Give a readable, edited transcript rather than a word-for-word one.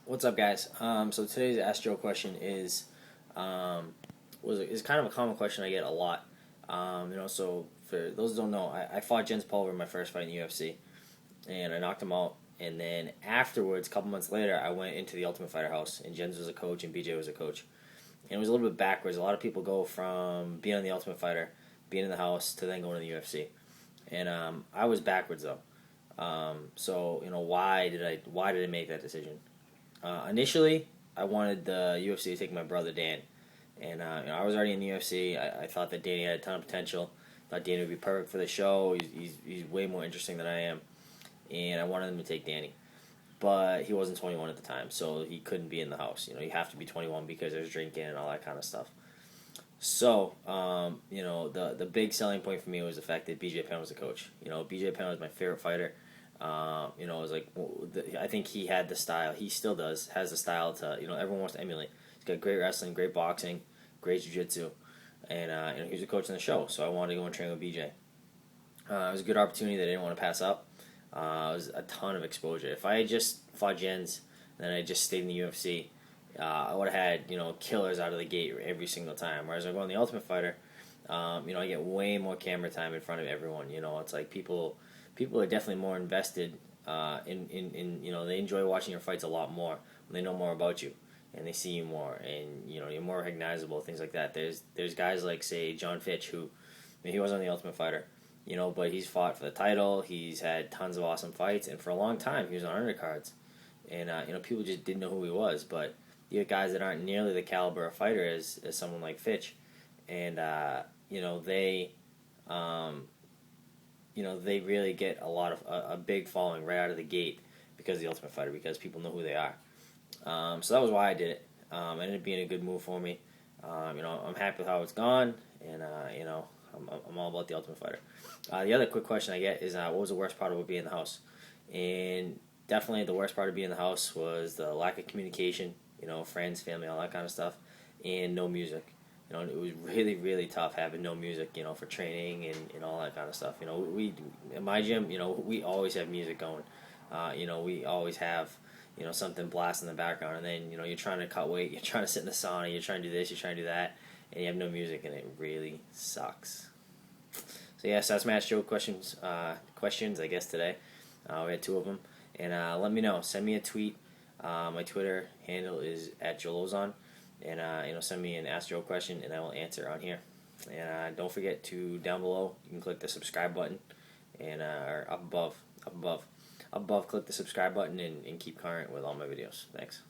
What's up, guys? So today's Ask Joe question is kind of a common question I get a lot. So for those who don't know, I fought Jens Pulver in my first fight in the UFC, and I knocked him out. And then afterwards, a couple months later, I went into the Ultimate Fighter house, and Jens was a coach, and BJ was a coach. And it was a little bit backwards. A lot of people go from being on the Ultimate Fighter, being in the house, to then going to the UFC. And I was backwards though. Why did I make that decision? Initially, I wanted the UFC to take my brother Dan, and I was already in the UFC. I thought that Danny had a ton of potential. Thought Danny would be perfect for the show. He's way more interesting than I am, and I wanted them to take Danny. But he wasn't 21 at the time, so he couldn't be in the house. You have to be 21 because there's drinking and all that kind of stuff. So, the big selling point for me was the fact that BJ Penn was the coach. BJ Penn was my favorite fighter. It was like I think he had the style. He still does. Has the style to everyone wants to emulate. He's got great wrestling, great boxing, great jiu-jitsu, and he was a coach on the show. So I wanted to go and train with BJ. It was a good opportunity that I didn't want to pass up. It was a ton of exposure. If I had just fought Jens and then I just stayed in the UFC, I would have had killers out of the gate every single time. Whereas I go on the Ultimate Fighter, I get way more camera time in front of everyone. It's like people are definitely more invested in they enjoy watching your fights a lot more when they know more about you and they see you more, and you're more recognizable, things like that. There's guys like, say, John Fitch, who he was on the Ultimate Fighter, but he's fought for the title. He's had tons of awesome fights, and for a long time he was on undercards, and people just didn't know who he was. But you have guys that aren't nearly the caliber of fighter as someone like Fitch, and they they really get a big following right out of the gate because of the Ultimate Fighter, because people know who they are. So that was why I did it. It ended up being a good move for me. I'm happy with how it's gone, and I'm all about the Ultimate Fighter. The other quick question I get is, what was the worst part of being in the house? And definitely the worst part of being in the house was the lack of communication. Friends, family, all that kind of stuff, and no music. It was really, really tough having no music, for training and all that kind of stuff. We in my gym, we always have music going. We always have, something blasting in the background, and then, you're trying to cut weight, you're trying to sit in the sauna, you're trying to do this, you're trying to do that, and you have no music, and it really sucks. So yeah, so that's my Ask Joe questions, I guess, today. We had two of them, and let me know. Send me a tweet. My Twitter handle is @Lauzon. And send me an Ask Joe question, and I will answer on here. And don't forget to, down below, you can click the subscribe button, and or up above, click the subscribe button, and keep current with all my videos. Thanks.